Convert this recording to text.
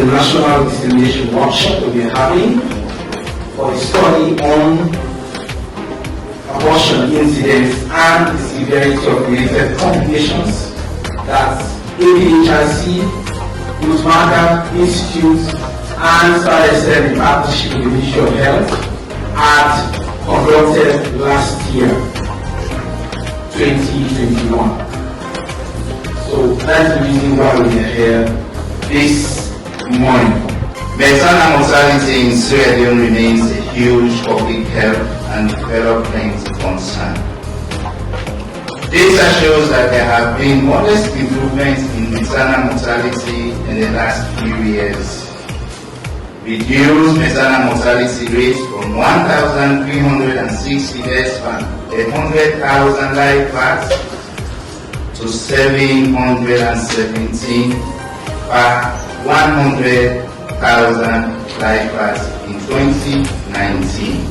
national dissemination workshop we'll be having for the study on abortion incidence and the severity of related complications. That's ABHRC, Youth Marker Institute, and StarSM in partnership with the Ministry of Health had conducted last year, 2021. So that's the reason why we are here this morning. Maternal mortality in Sierra Leone remains a huge public health and development concern. Data shows that there have been modest improvements in maternal mortality in the last few years. Reduced maternal mortality rates from 1,360 deaths per 100,000 live births to 717 per 100,000 live births in 2019.